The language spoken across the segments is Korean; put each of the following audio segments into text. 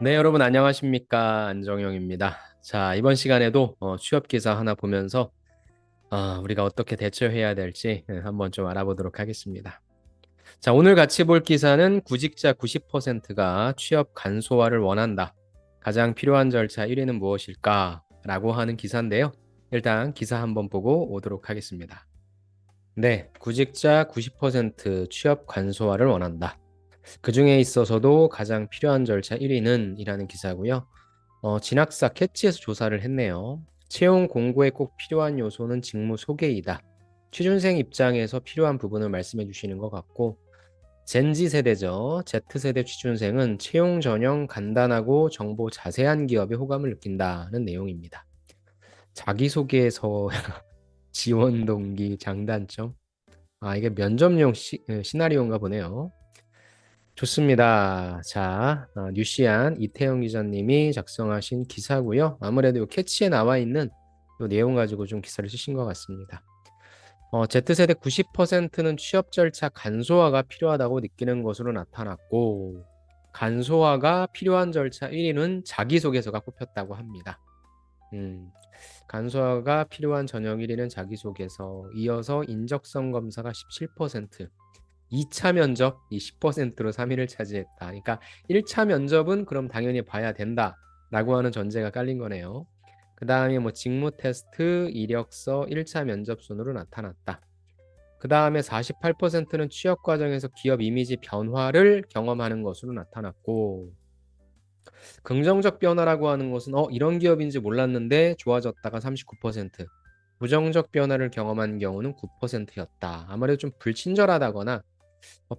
네, 여러분 안녕하십니까? 안정영입니다. 자, 이번 시간에도 취업 기사 하나 보면서 우리가 어떻게 대처해야 될지 한번 좀 알아보도록 하겠습니다. 자, 오늘 같이 볼 기사는 구직자 90%가 취업 간소화를 원한다. 가장 필요한 절차 1위는 무엇일까? 라고 하는 기사인데요. 일단 기사 한번 보고 오도록 하겠습니다. 네, 구직자 90% 취업 간소화를 원한다. 그 중에 있어서도 가장 필요한 절차 1위는 이라는 기사고요. 진학사 캐치에서 조사를 했네요. 채용 공고에 꼭 필요한 요소는 직무 소개이다. 취준생 입장에서 필요한 부분을 말씀해 주시는 것 같고, 젠지 세대죠. Z세대 취준생은 채용 전형 간단하고 정보 자세한 기업에 호감을 느낀다는 내용입니다. 자기소개서 지원 동기 장단점. 이게 면접용 시나리오인가 보네요. 좋습니다. 자, 뉴시안 이태영 기자님이 작성하신 기사고요. 아무래도 이 캐치에 나와 있는 이 내용 가지고 좀 기사를 쓰신 것 같습니다. Z세대 90%는 취업 절차 간소화가 필요하다고 느끼는 것으로 나타났고, 간소화가 필요한 절차 1위는 자기소개서가 꼽혔다고 합니다. 간소화가 필요한 전형 1위는 자기소개서, 이어서 인적성 검사가 17%, 2차 면접 이 10%로 3위를 차지했다. 그러니까 1차 면접은 그럼 당연히 봐야 된다라고 하는 전제가 깔린 거네요. 그 다음에 뭐 직무 테스트, 이력서 1차 면접 순으로 나타났다. 그 다음에 48%는 취업 과정에서 기업 이미지 변화를 경험하는 것으로 나타났고, 긍정적 변화라고 하는 것은 이런 기업인지 몰랐는데 좋아졌다가 39%, 부정적 변화를 경험한 경우는 9%였다. 아무래도 좀 불친절하다거나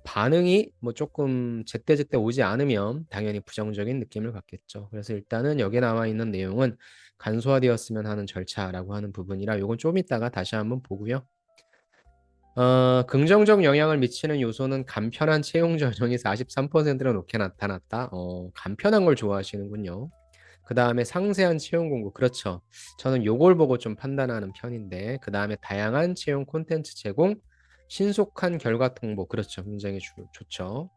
반응이 뭐 조금 제때제때 오지 않으면 당연히 부정적인 느낌을 받겠죠. 그래서 일단은 여기에 나와 있는 내용은 간소화되었으면 하는 절차라고 하는 부분이라 요건 좀 이따가 다시 한번 보고요. 긍정적 영향을 미치는 요소는 간편한 채용 전형이 43%로 높게 나타났다. 간편한 걸 좋아하시는군요. 그 다음에 상세한 채용 공고. 그렇죠. 저는 요걸 보고 좀 판단하는 편인데, 그 다음에 다양한 채용 콘텐츠 제공, 신속한 결과 통보. 그렇죠. 굉장히 좋죠.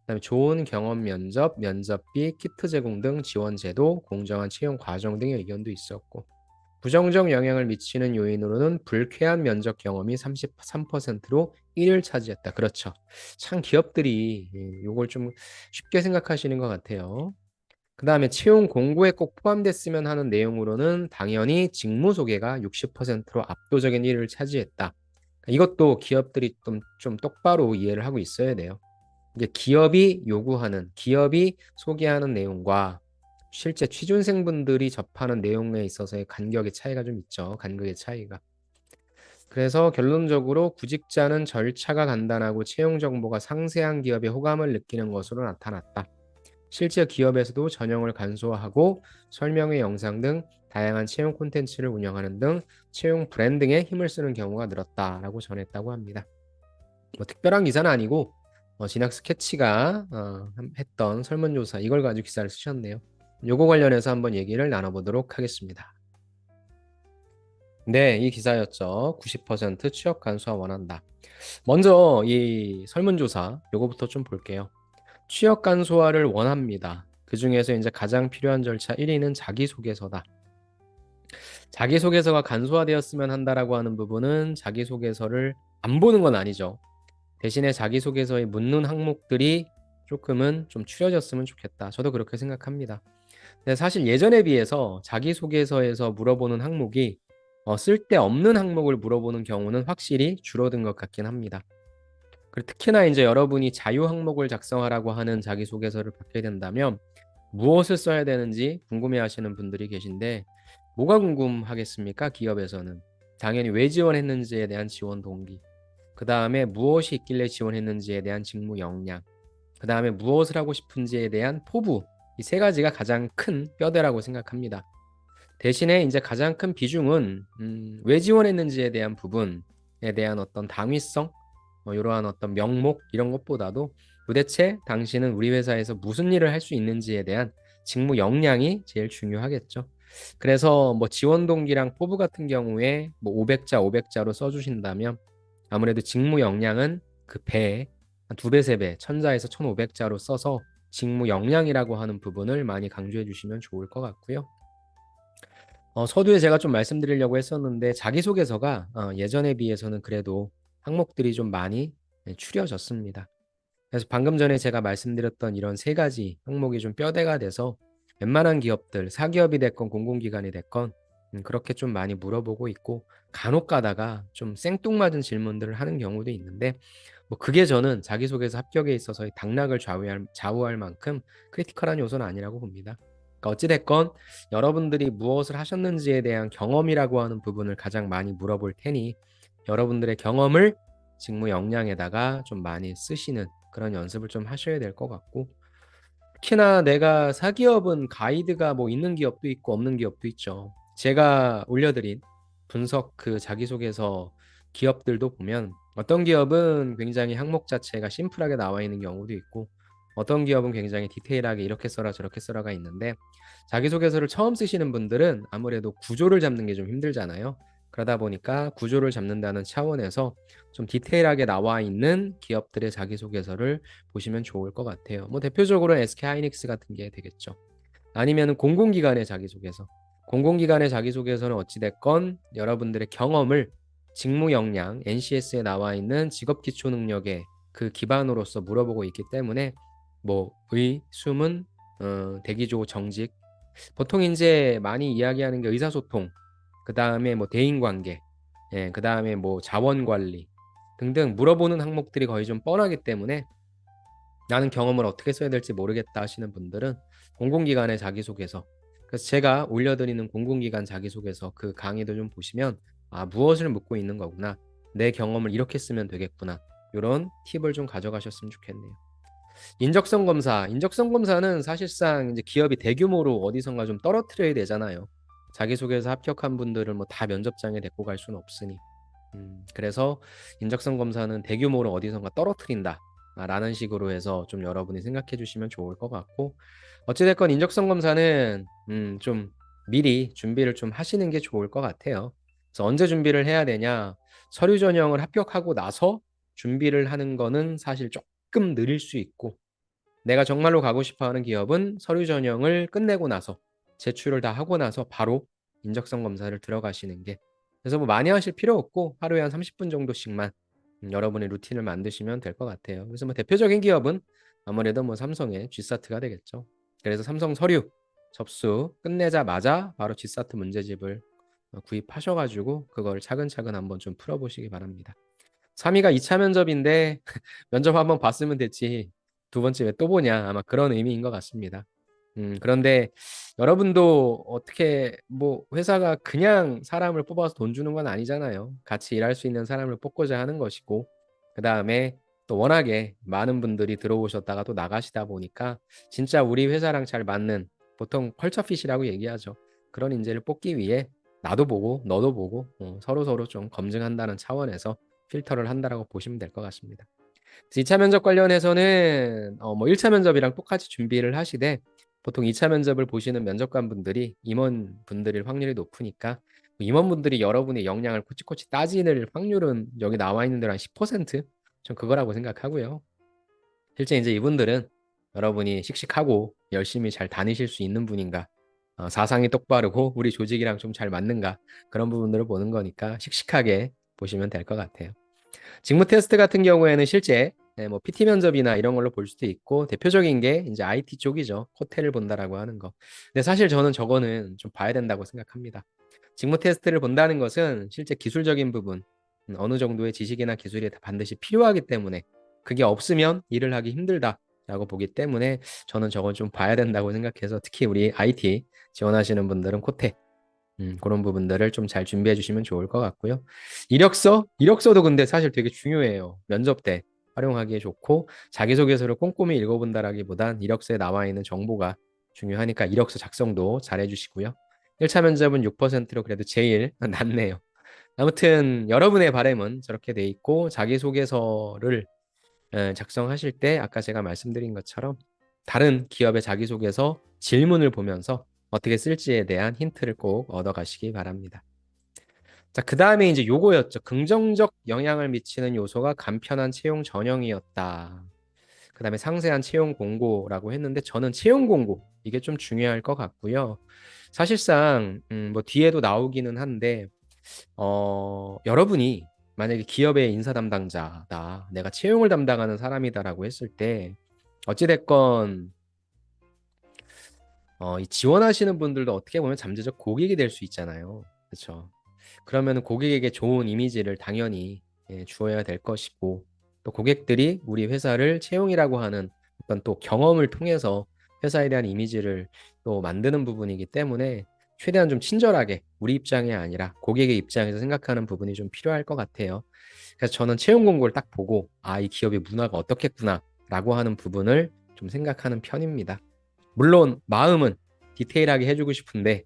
그다음에 좋은 경험 면접, 면접비, 키트 제공 등 지원 제도, 공정한 채용 과정 등의 의견도 있었고, 부정적 영향을 미치는 요인으로는 불쾌한 면접 경험이 33%로 1위를 차지했다. 그렇죠. 참 기업들이 요걸 좀 쉽게 생각하시는 것 같아요. 그 다음에 채용 공고에 꼭 포함됐으면 하는 내용으로는 당연히 직무 소개가 60%로 압도적인 1위를 차지했다. 이것도 기업들이 좀 똑바로 이해를 하고 있어야 돼요. 이제 기업이 요구하는, 기업이 소개하는 내용과 실제 취준생분들이 접하는 내용에 있어서의 간격의 차이가 좀 있죠. 간격의 차이가. 그래서 결론적으로 구직자는 절차가 간단하고 채용 정보가 상세한 기업에 호감을 느끼는 것으로 나타났다. 실제 기업에서도 전형을 간소화하고 설명회 영상 등 다양한 채용 콘텐츠를 운영하는 등 채용 브랜딩에 힘을 쓰는 경우가 늘었다라고 전했다고 합니다. 뭐 특별한 기사는 아니고 진학 스케치가 했던 설문조사 이걸 가지고 기사를 쓰셨네요. 요거 관련해서 한번 얘기를 나눠보도록 하겠습니다. 네, 이 기사였죠. 90% 취업 간소화 원한다. 먼저 이 설문조사 요거부터 좀 볼게요. 취업 간소화를 원합니다. 그 중에서 이제 가장 필요한 절차 1위는 자기소개서다. 자기소개서가 간소화되었으면 한다라고 하는 부분은 자기소개서를 안 보는 건 아니죠. 대신에 자기소개서에 묻는 항목들이 조금은 좀 추려졌으면 좋겠다. 저도 그렇게 생각합니다. 근데 사실 예전에 비해서 자기소개서에서 물어보는 항목이 쓸데없는 항목을 물어보는 경우는 확실히 줄어든 것 같긴 합니다. 그리고 특히나 이제 여러분이 자유 항목을 작성하라고 하는 자기소개서를 받게 된다면 무엇을 써야 되는지 궁금해하시는 분들이 계신데 뭐가 궁금하겠습니까? 기업에서는 당연히 왜 지원했는지에 대한 지원 동기, 그 다음에 무엇이 있길래 지원했는지에 대한 직무 역량, 그 다음에 무엇을 하고 싶은지에 대한 포부, 이 세 가지가 가장 큰 뼈대라고 생각합니다. 대신에 이제 가장 큰 비중은 왜 지원했는지에 대한 부분에 대한 어떤 당위성, 이러한 어떤 명목 이런 것보다도 도대체 당신은 우리 회사에서 무슨 일을 할 수 있는지에 대한 직무 역량이 제일 중요하겠죠. 그래서 뭐 지원 동기랑 포부 같은 경우에 뭐 500자 500자로 써주신다면 아무래도 직무 역량은 그 배, 한 두 배, 세 배, 1000자에서 1500자로 써서 직무 역량이라고 하는 부분을 많이 강조해 주시면 좋을 것 같고요. 서두에 제가 좀 말씀드리려고 했었는데 자기소개서가 예전에 비해서는 그래도 항목들이 좀 많이 추려졌습니다. 그래서 방금 전에 제가 말씀드렸던 이런 세 가지 항목이 좀 뼈대가 돼서 웬만한 기업들, 사기업이 됐건 공공기관이 됐건 그렇게 좀 많이 물어보고 있고 간혹 가다가 좀 생뚱맞은 질문들을 하는 경우도 있는데 뭐 그게 저는 자기소개서 합격에 있어서의 당락을 좌우할 만큼 크리티컬한 요소는 아니라고 봅니다. 그러니까 어찌됐건 여러분들이 무엇을 하셨는지에 대한 경험이라고 하는 부분을 가장 많이 물어볼 테니 여러분들의 경험을 직무 역량에다가 좀 많이 쓰시는 그런 연습을 좀 하셔야 될 것 같고 특히나 내가 사기업은 가이드가 뭐 있는 기업도 있고 없는 기업도 있죠. 제가 올려드린 분석 그 자기소개서 기업들도 보면 어떤 기업은 굉장히 항목 자체가 심플하게 나와 있는 경우도 있고 어떤 기업은 굉장히 디테일하게 이렇게 써라 저렇게 써라가 있는데 자기소개서를 처음 쓰시는 분들은 아무래도 구조를 잡는 게 좀 힘들잖아요. 그러다 보니까 구조를 잡는다는 차원에서 좀 디테일하게 나와 있는 기업들의 자기소개서를 보시면 좋을 것 같아요. 뭐 대표적으로 SK하이닉스 같은 게 되겠죠. 아니면 공공기관의 자기소개서. 공공기관의 자기소개서는 어찌됐건 여러분들의 경험을 직무 역량, NCS에 나와 있는 직업기초 능력의 그 기반으로서 물어보고 있기 때문에 뭐 의, 수문, 대기조, 정직 보통 이제 많이 이야기하는 게 의사소통, 그 다음에 뭐 대인관계, 그 다음에 뭐 자원관리 등등 물어보는 항목들이 거의 좀 뻔하기 때문에 나는 경험을 어떻게 써야 될지 모르겠다 하시는 분들은 공공기관의 자기소개서 그래서 제가 올려드리는 공공기관 자기소개서 그 강의도 좀 보시면 무엇을 묻고 있는 거구나 내 경험을 이렇게 쓰면 되겠구나 이런 팁을 좀 가져가셨으면 좋겠네요. 인적성 검사는 사실상 이제 기업이 대규모로 어디선가 좀 떨어뜨려야 되잖아요. 자기소개서 합격한 분들을 뭐 다 면접장에 데리고 갈 수는 없으니. 그래서 인적성 검사는 대규모로 어디선가 떨어뜨린다. 라는 식으로 해서 좀 여러분이 생각해 주시면 좋을 것 같고 어찌됐건 인적성 검사는 좀 미리 준비를 좀 하시는 게 좋을 것 같아요. 그래서 언제 준비를 해야 되냐? 서류 전형을 합격하고 나서 준비를 하는 거는 사실 조금 느릴 수 있고 내가 정말로 가고 싶어하는 기업은 서류 전형을 끝내고 나서 제출을 다 하고 나서 바로 인적성 검사를 들어가시는 게 그래서 뭐 많이 하실 필요 없고 하루에 한 30분 정도씩만 여러분의 루틴을 만드시면 될 것 같아요. 그래서 뭐 대표적인 기업은 아무래도 뭐 삼성의 G사트가 되겠죠. 그래서 삼성 서류 접수 끝내자마자 바로 G사트 문제집을 구입하셔가지고 그걸 차근차근 한번 좀 풀어보시기 바랍니다. 3위가 2차 면접인데 면접 한번 봤으면 됐지 두 번째 왜 또 보냐 아마 그런 의미인 것 같습니다. 그런데 여러분도 어떻게 뭐 회사가 그냥 사람을 뽑아서 돈 주는 건 아니잖아요. 같이 일할 수 있는 사람을 뽑고자 하는 것이고 그 다음에 또 워낙에 많은 분들이 들어오셨다가 또 나가시다 보니까 진짜 우리 회사랑 잘 맞는 보통 컬처핏이라고 얘기하죠. 그런 인재를 뽑기 위해 나도 보고 너도 보고 서로 좀 검증한다는 차원에서 필터를 한다라고 보시면 될 것 같습니다. 2차 면접 관련해서는 뭐 1차 면접이랑 똑같이 준비를 하시되 보통 2차 면접을 보시는 면접관 분들이 임원 분들일 확률이 높으니까 임원분들이 여러분의 역량을 코치코치 따지는 확률은 여기 나와 있는 대로 한 10%? 전 그거라고 생각하고요. 실제 이제 이분들은 여러분이 씩씩하고 열심히 잘 다니실 수 있는 분인가 사상이 똑바르고 우리 조직이랑 좀 잘 맞는가 그런 부분들을 보는 거니까 씩씩하게 보시면 될 것 같아요. 직무 테스트 같은 경우에는 실제 뭐 PT 면접이나 이런 걸로 볼 수도 있고 대표적인 게 이제 IT 쪽이죠. 코테를 본다라고 하는 거. 근데 사실 저는 저거는 좀 봐야 된다고 생각합니다. 직무 테스트를 본다는 것은 실제 기술적인 부분, 어느 정도의 지식이나 기술이 다 반드시 필요하기 때문에 그게 없으면 일을 하기 힘들다라고 보기 때문에 저는 저건 좀 봐야 된다고 생각해서 특히 우리 IT 지원하시는 분들은 코테 그런 부분들을 좀 잘 준비해 주시면 좋을 것 같고요. 이력서도 근데 사실 되게 중요해요. 면접 때 활용하기에 좋고 자기소개서를 꼼꼼히 읽어본다라기보단 이력서에 나와 있는 정보가 중요하니까 이력서 작성도 잘 해주시고요. 1차 면접은 6%로 그래도 제일 낫네요. 아무튼 여러분의 바람은 저렇게 돼 있고 자기소개서를 작성하실 때 아까 제가 말씀드린 것처럼 다른 기업의 자기소개서 질문을 보면서 어떻게 쓸지에 대한 힌트를 꼭 얻어가시기 바랍니다. 자, 그 다음에 이제 요거였죠. 긍정적 영향을 미치는 요소가 간편한 채용 전형이었다. 그다음에 상세한 채용 공고라고 했는데 저는 채용 공고 이게 좀 중요할 것 같고요. 사실상 뭐 뒤에도 나오기는 한데 여러분이 만약에 기업의 인사 담당자다, 내가 채용을 담당하는 사람이다라고 했을 때 어찌됐건 이 지원하시는 분들도 어떻게 보면 잠재적 고객이 될 수 있잖아요. 그렇죠? 그러면 고객에게 좋은 이미지를 당연히 주어야 될 것이고 또 고객들이 우리 회사를 채용이라고 하는 어떤 또 경험을 통해서 회사에 대한 이미지를 또 만드는 부분이기 때문에 최대한 좀 친절하게 우리 입장이 아니라 고객의 입장에서 생각하는 부분이 좀 필요할 것 같아요. 그래서 저는 채용 공고를 딱 보고 이 기업의 문화가 어떻겠구나라고 하는 부분을 좀 생각하는 편입니다. 물론 마음은 디테일하게 해주고 싶은데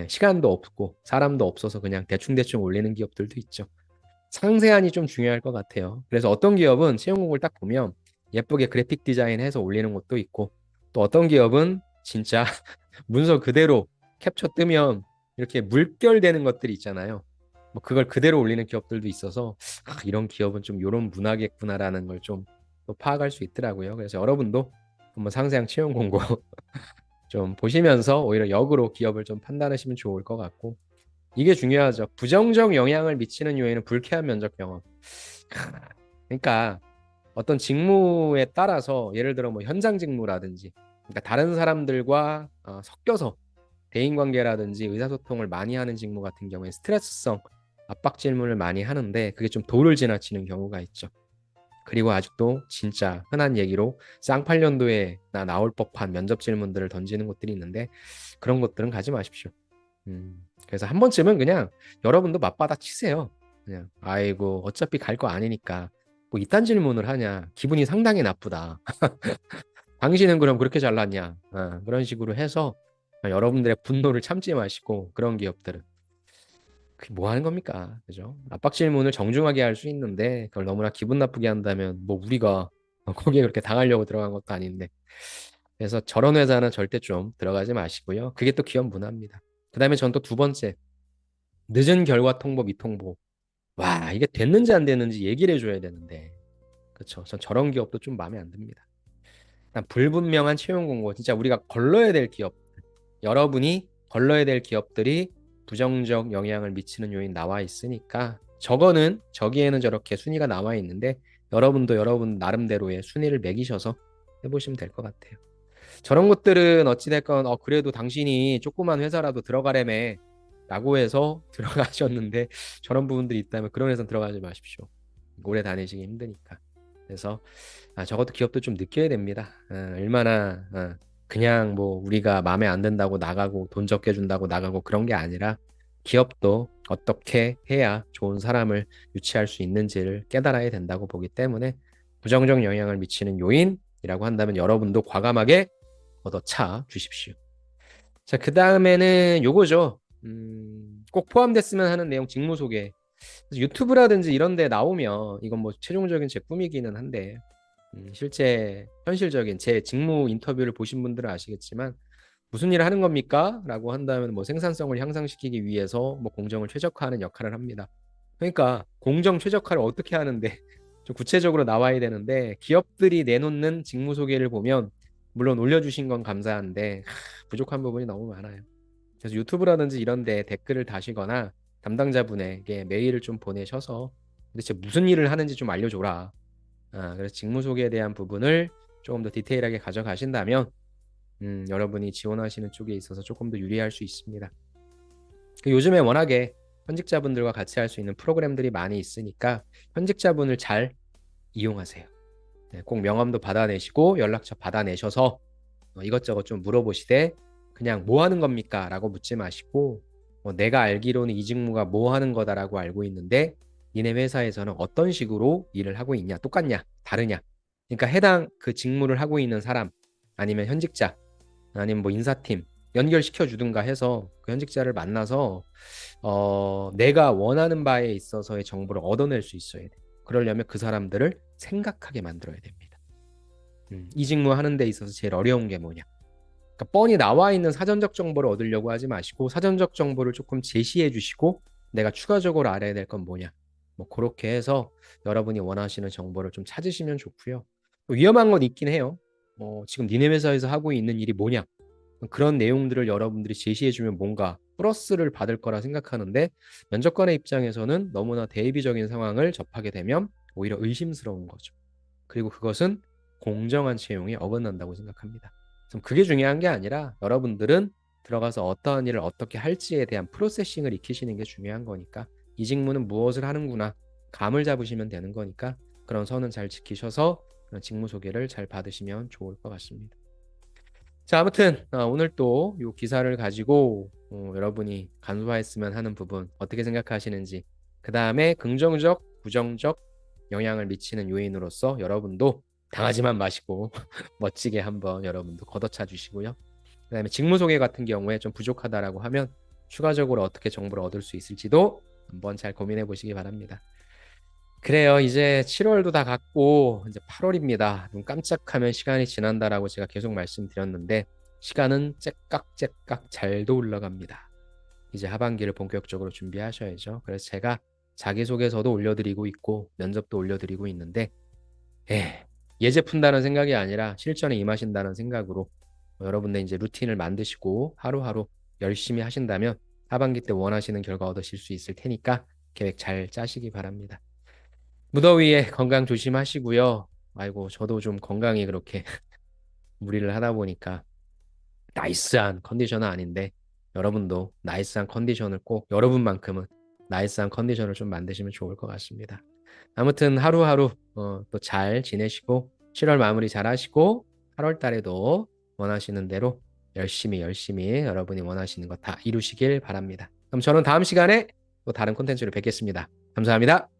시간도 없고 사람도 없어서 그냥 대충대충 올리는 기업들도 있죠. 상세한이 좀 중요할 것 같아요. 그래서 어떤 기업은 채용 공고를 딱 보면 예쁘게 그래픽 디자인해서 올리는 것도 있고 또 어떤 기업은 진짜 문서 그대로 캡처 뜨면 이렇게 물결되는 것들이 있잖아요. 뭐 그걸 그대로 올리는 기업들도 있어서 이런 기업은 좀 이런 문화겠구나라는 걸 좀 또 파악할 수 있더라고요. 그래서 여러분도 한번 상세한 채용 공고 좀 보시면서 오히려 역으로 기업을 좀 판단하시면 좋을 것 같고 이게 중요하죠. 부정적 영향을 미치는 요인은 불쾌한 면접 경험. 그러니까 어떤 직무에 따라서 예를 들어 뭐 현장 직무라든지 그러니까 다른 사람들과 섞여서 대인관계라든지 의사소통을 많이 하는 직무 같은 경우에 스트레스성 압박 질문을 많이 하는데 그게 좀 도를 지나치는 경우가 있죠. 그리고 아직도 진짜 흔한 얘기로 쌍팔년도에 나올 법한 면접 질문들을 던지는 것들이 있는데 그런 것들은 가지 마십시오. 그래서 한 번쯤은 그냥 여러분도 맞받아 치세요. 그냥 아이고 어차피 갈 거 아니니까 뭐 이딴 질문을 하냐 기분이 상당히 나쁘다. 당신은 그럼 그렇게 잘났냐 그런 식으로 해서 여러분들의 분노를 참지 마시고 그런 기업들은 그게 뭐 하는 겁니까? 그죠? 압박 질문을 정중하게 할 수 있는데 그걸 너무나 기분 나쁘게 한다면 뭐 우리가 거기에 그렇게 당하려고 들어간 것도 아닌데 그래서 저런 회사는 절대 좀 들어가지 마시고요. 그게 또 기업 문화입니다. 그다음에 전 또 두 번째 늦은 결과 통보 미통보. 와 이게 됐는지 안 됐는지 얘기를 해줘야 되는데 그렇죠. 전 저런 기업도 좀 마음에 안 듭니다. 일단 불분명한 채용 공고 진짜 우리가 걸러야 될 기업 여러분이 걸러야 될 기업들이 부정적 영향을 미치는 요인 나와 있으니까 저기에는 저렇게 순위가 나와 있는데 여러분도 여러분 나름대로의 순위를 매기셔서 해보시면 될 것 같아요. 저런 것들은 어찌됐건 그래도 당신이 조그만 회사라도 들어가래매 라고 해서 들어가셨는데 저런 부분들이 있다면 그런 회사는 들어가지 마십시오. 오래 다니시기 힘드니까. 그래서 저것도 기업도 좀 느껴야 됩니다. 얼마나 그냥 뭐 우리가 마음에 안 든다고 나가고 돈 적게 준다고 나가고 그런 게 아니라 기업도 어떻게 해야 좋은 사람을 유치할 수 있는지를 깨달아야 된다고 보기 때문에 부정적 영향을 미치는 요인이라고 한다면 여러분도 과감하게 걷어차 주십시오. 자, 그 다음에는 요거죠. 꼭 포함됐으면 하는 내용 직무 소개. 유튜브라든지 이런 데 나오면 이건 뭐 최종적인 제 꿈이기는 한데 실제 현실적인 제 직무 인터뷰를 보신 분들은 아시겠지만 무슨 일을 하는 겁니까? 라고 한다면 뭐 생산성을 향상시키기 위해서 뭐 공정을 최적화하는 역할을 합니다. 그러니까 공정 최적화를 어떻게 하는데 좀 구체적으로 나와야 되는데 기업들이 내놓는 직무 소개를 보면 물론 올려주신 건 감사한데 부족한 부분이 너무 많아요. 그래서 유튜브라든지 이런 데 댓글을 다시거나 담당자분에게 메일을 좀 보내셔서 도대체 무슨 일을 하는지 좀 알려줘라. 그래서 직무 소개에 대한 부분을 조금 더 디테일하게 가져가신다면 여러분이 지원하시는 쪽에 있어서 조금 더 유리할 수 있습니다. 요즘에 워낙에 현직자분들과 같이 할 수 있는 프로그램들이 많이 있으니까 현직자분을 잘 이용하세요. 꼭 명함도 받아내시고 연락처 받아내셔서 이것저것 좀 물어보시되 그냥 뭐 하는 겁니까? 라고 묻지 마시고 내가 알기로는 이 직무가 뭐 하는 거다라고 알고 있는데 니네 회사에서는 어떤 식으로 일을 하고 있냐? 똑같냐? 다르냐? 그러니까 해당 그 직무를 하고 있는 사람 아니면 현직자 아니면 뭐 인사팀 연결시켜 주든가 해서 그 현직자를 만나서 내가 원하는 바에 있어서의 정보를 얻어낼 수 있어야 돼. 그러려면 그 사람들을 생각하게 만들어야 됩니다. 이 직무 하는 데 있어서 제일 어려운 게 뭐냐? 그러니까 뻔히 나와 있는 사전적 정보를 얻으려고 하지 마시고 사전적 정보를 조금 제시해 주시고 내가 추가적으로 알아야 될 건 뭐냐? 뭐 그렇게 해서 여러분이 원하시는 정보를 좀 찾으시면 좋고요. 위험한 건 있긴 해요. 지금 니네 회사에서 하고 있는 일이 뭐냐? 그런 내용들을 여러분들이 제시해주면 뭔가 플러스를 받을 거라 생각하는데 면접관의 입장에서는 너무나 대비적인 상황을 접하게 되면 오히려 의심스러운 거죠. 그리고 그것은 공정한 채용에 어긋난다고 생각합니다. 그게 중요한 게 아니라 여러분들은 들어가서 어떠한 일을 어떻게 할지에 대한 프로세싱을 익히시는 게 중요한 거니까 이 직무는 무엇을 하는구나 감을 잡으시면 되는 거니까 그런 선은 잘 지키셔서 그런 직무 소개를 잘 받으시면 좋을 것 같습니다. 자, 아무튼 오늘 또 이 기사를 가지고 여러분이 간소화했으면 하는 부분 어떻게 생각하시는지 그 다음에 긍정적, 부정적 영향을 미치는 요인으로서 여러분도 당하지만 마시고 멋지게 한번 여러분도 걷어차 주시고요. 그 다음에 직무 소개 같은 경우에 좀 부족하다라고 하면 추가적으로 어떻게 정보를 얻을 수 있을지도 한번 잘 고민해 보시기 바랍니다. 그래요. 이제 7월도 다 갔고 이제 8월입니다. 눈 깜짝하면 시간이 지난다라고 제가 계속 말씀드렸는데 시간은 째깍째깍 잘도 흘러갑니다. 이제 하반기를 본격적으로 준비하셔야죠. 그래서 제가 자기소개서도 올려드리고 있고 면접도 올려드리고 있는데 예제 푼다는 생각이 아니라 실전에 임하신다는 생각으로 여러분들 이제 루틴을 만드시고 하루하루 열심히 하신다면 하반기 때 원하시는 결과 얻으실 수 있을 테니까 계획 잘 짜시기 바랍니다. 무더위에 건강 조심하시고요. 아이고, 저도 좀 건강이 그렇게 무리를 하다 보니까 나이스한 컨디션은 아닌데 여러분도 나이스한 컨디션을 꼭 여러분만큼은 나이스한 컨디션을 좀 만드시면 좋을 것 같습니다. 아무튼 하루하루 또 잘 지내시고 7월 마무리 잘 하시고 8월 달에도 원하시는 대로 열심히 여러분이 원하시는 거 다 이루시길 바랍니다. 그럼 저는 다음 시간에 또 다른 콘텐츠로 뵙겠습니다. 감사합니다.